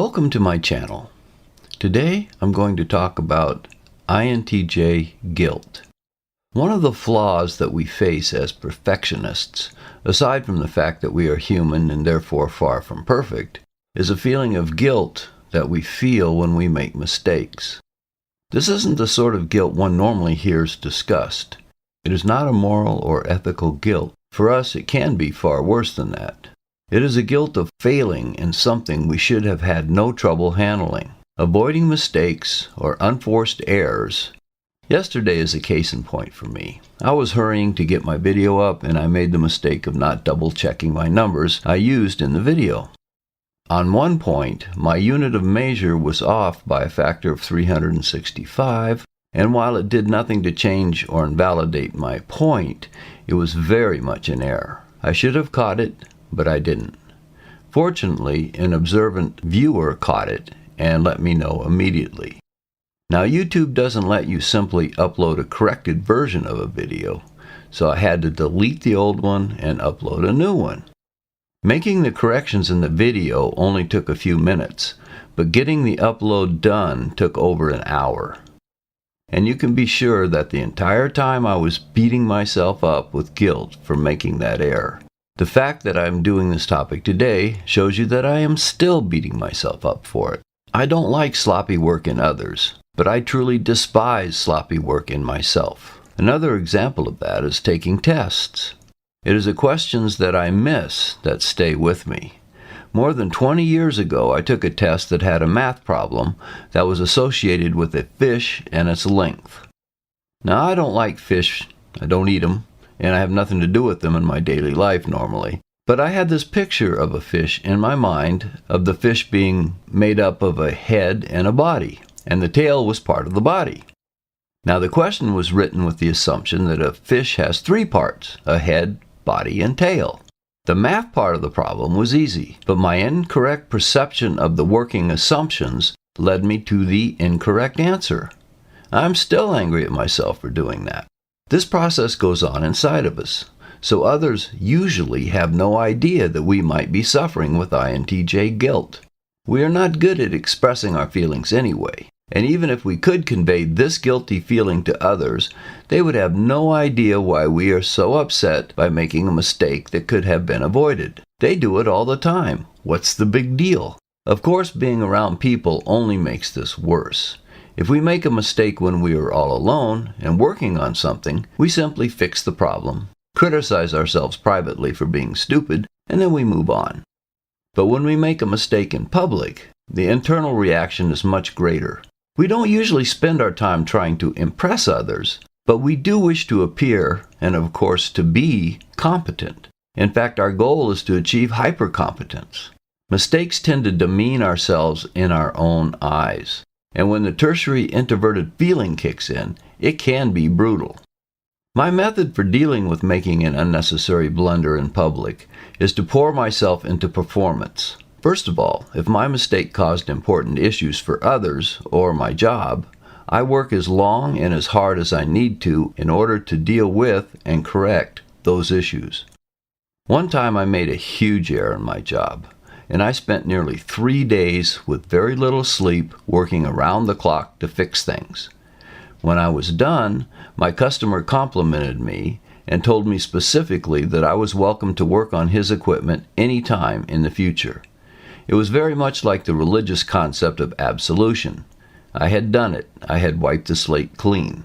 Welcome to my channel. Today I'm going to talk about INTJ guilt. One of the flaws that we face as perfectionists, aside from the fact that we are human and therefore far from perfect, is a feeling of guilt that we feel when we make mistakes. This isn't the sort of guilt one normally hears discussed. It is not a moral or ethical guilt. For us, it can be far worse than that. It is a guilt of failing in something we should have had no trouble handling, avoiding mistakes or unforced errors. Yesterday is a case in point for me. I was hurrying to get my video up and I made the mistake of not double-checking my numbers I used in the video. On one point, my unit of measure was off by a factor of 365, and while it did nothing to change or invalidate my point, it was very much in error. I should have caught it, but I didn't. Fortunately, an observant viewer caught it and let me know immediately. Now, YouTube doesn't let you simply upload a corrected version of a video, so I had to delete the old one and upload a new one. Making the corrections in the video only took a few minutes, but getting the upload done took over an hour. And you can be sure that the entire time I was beating myself up with guilt for making that error. The fact that I'm doing this topic today shows you that I am still beating myself up for it. I don't like sloppy work in others, but I truly despise sloppy work in myself. Another example of that is taking tests. It is the questions that I miss that stay with me. More than 20 years ago, I took a test that had a math problem that was associated with a fish and its length. Now, I don't like fish. I don't eat them, and I have nothing to do with them in my daily life normally. But I had this picture of a fish in my mind, of the fish being made up of a head and a body, and the tail was part of the body. Now, the question was written with the assumption that a fish has three parts: a head, body, and tail. The math part of the problem was easy, but my incorrect perception of the working assumptions led me to the incorrect answer. I'm still angry at myself for doing that. This process goes on inside of us, so others usually have no idea that we might be suffering with INTJ guilt. We are not good at expressing our feelings anyway, and even if we could convey this guilty feeling to others, they would have no idea why we are so upset by making a mistake that could have been avoided. They do it all the time. What's the big deal? Of course, being around people only makes this worse. If we make a mistake when we are all alone and working on something, we simply fix the problem, criticize ourselves privately for being stupid, and then we move on. But when we make a mistake in public, the internal reaction is much greater. We don't usually spend our time trying to impress others, but we do wish to appear, and of course to be, competent. In fact, our goal is to achieve hypercompetence. Mistakes tend to demean ourselves in our own eyes. And when the tertiary introverted feeling kicks in, it can be brutal. My method for dealing with making an unnecessary blunder in public is to pour myself into performance. First of all, if my mistake caused important issues for others or my job, I work as long and as hard as I need to in order to deal with and correct those issues. One time I made a huge error in my job, and I spent nearly 3 days with very little sleep working around the clock to fix things. When I was done, my customer complimented me and told me specifically that I was welcome to work on his equipment any time in the future. It was very much like the religious concept of absolution. I had done it. I had wiped the slate clean.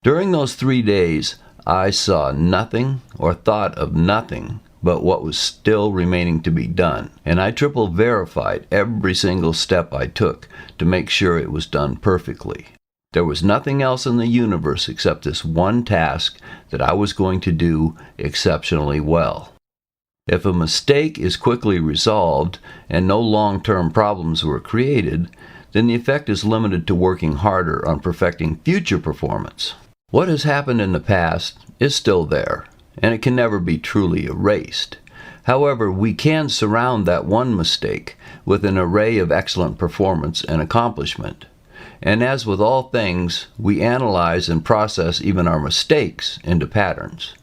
During those 3 days, I saw nothing or thought of nothing but what was still remaining to be done, and I triple verified every single step I took to make sure it was done perfectly. There was nothing else in the universe except this one task that I was going to do exceptionally well. If a mistake is quickly resolved and no long-term problems were created, then the effect is limited to working harder on perfecting future performance. What has happened in the past is still there, and it can never be truly erased. However, we can surround that one mistake with an array of excellent performance and accomplishment. And as with all things, we analyze and process even our mistakes into patterns.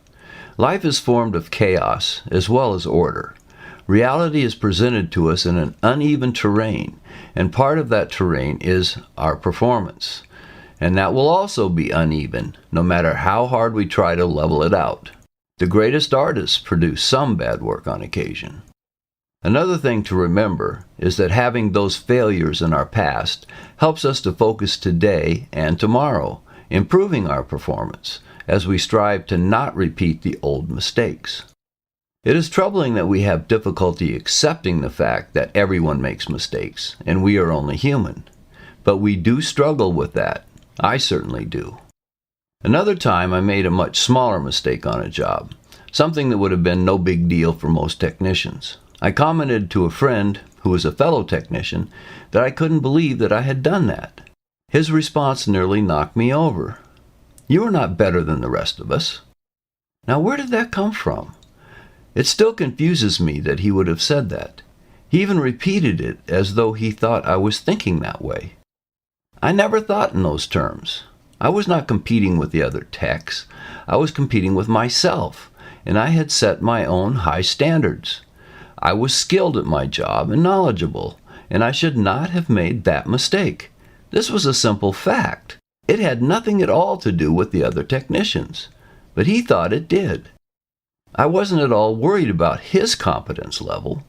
Life is formed of chaos as well as order. Reality is presented to us in an uneven terrain, and part of that terrain is our performance. And that will also be uneven, no matter how hard we try to level it out. The greatest artists produce some bad work on occasion. Another thing to remember is that having those failures in our past helps us to focus today and tomorrow, improving our performance as we strive to not repeat the old mistakes. It is troubling that we have difficulty accepting the fact that everyone makes mistakes and we are only human. But we do struggle with that. I certainly do. Another time I made a much smaller mistake on a job, something that would have been no big deal for most technicians. I commented to a friend who was a fellow technician that I couldn't believe that I had done that. His response nearly knocked me over. "You are not better than the rest of us." Now, where did that come from? It still confuses me that he would have said that. He even repeated it as though he thought I was thinking that way. I never thought in those terms. I was not competing with the other techs. I was competing with myself, and I had set my own high standards. I was skilled at my job and knowledgeable, and I should not have made that mistake. This was a simple fact. It had nothing at all to do with the other technicians, but he thought it did. I wasn't at all worried about his competence level.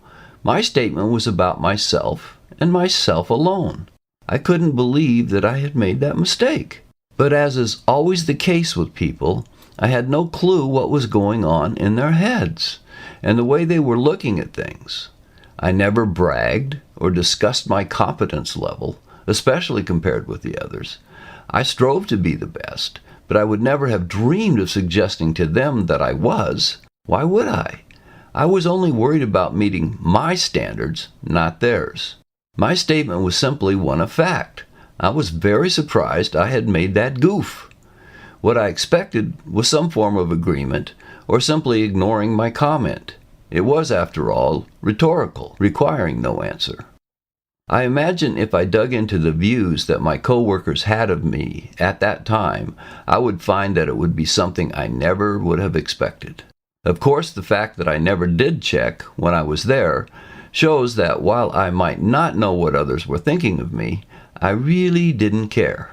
My statement was about myself and myself alone. I couldn't believe that I had made that mistake. But as is always the case with people, I had no clue what was going on in their heads and the way they were looking at things. I never bragged or discussed my competence level, especially compared with the others. I strove to be the best, but I would never have dreamed of suggesting to them that I was. Why would I? I was only worried about meeting my standards, not theirs. My statement was simply one of fact. I was very surprised I had made that goof. What I expected was some form of agreement or simply ignoring my comment. It was, after all, rhetorical, requiring no answer. I imagine if I dug into the views that my coworkers had of me at that time, I would find that it would be something I never would have expected. Of course, the fact that I never did check when I was there shows that while I might not know what others were thinking of me, I really didn't care.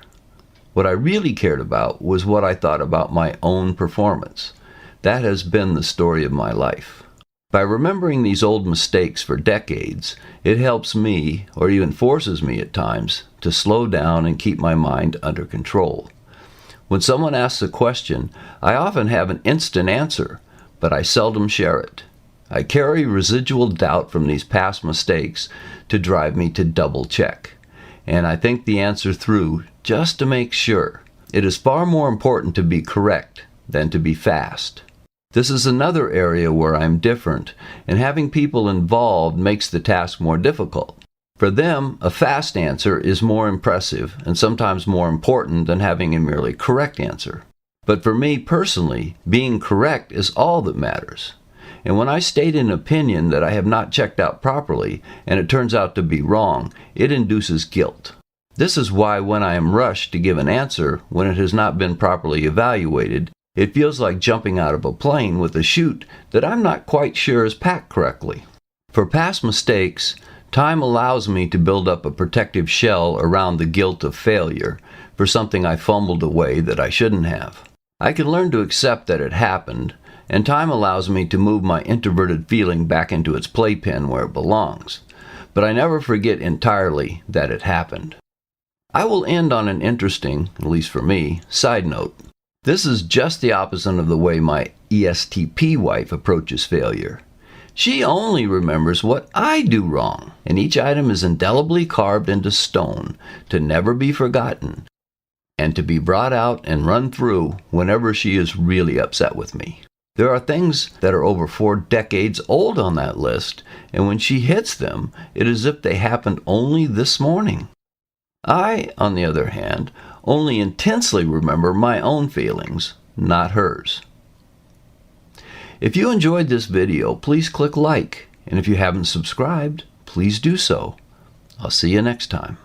What I really cared about was what I thought about my own performance. That has been the story of my life. By remembering these old mistakes for decades, it helps me, or even forces me at times, to slow down and keep my mind under control. When someone asks a question, I often have an instant answer, but I seldom share it. I carry residual doubt from these past mistakes to drive me to double check. And I think the answer through just to make sure. It is far more important to be correct than to be fast. This is another area where I'm different, and having people involved makes the task more difficult. For them, a fast answer is more impressive and sometimes more important than having a merely correct answer. But for me personally, being correct is all that matters. And when I state an opinion that I have not checked out properly, and it turns out to be wrong, it induces guilt. This is why when I am rushed to give an answer when it has not been properly evaluated, it feels like jumping out of a plane with a chute that I'm not quite sure is packed correctly. For past mistakes, time allows me to build up a protective shell around the guilt of failure for something I fumbled away that I shouldn't have. I can learn to accept that it happened, and time allows me to move my introverted feeling back into its playpen where it belongs. But I never forget entirely that it happened. I will end on an interesting, at least for me, side note. This is just the opposite of the way my ESTP wife approaches failure. She only remembers what I do wrong, and each item is indelibly carved into stone to never be forgotten and to be brought out and run through whenever she is really upset with me. There are things that are over 4 decades old on that list, and when she hits them, it is as if they happened only this morning. I, on the other hand, only intensely remember my own feelings, not hers. If you enjoyed this video, please click like, and if you haven't subscribed, please do so. I'll see you next time.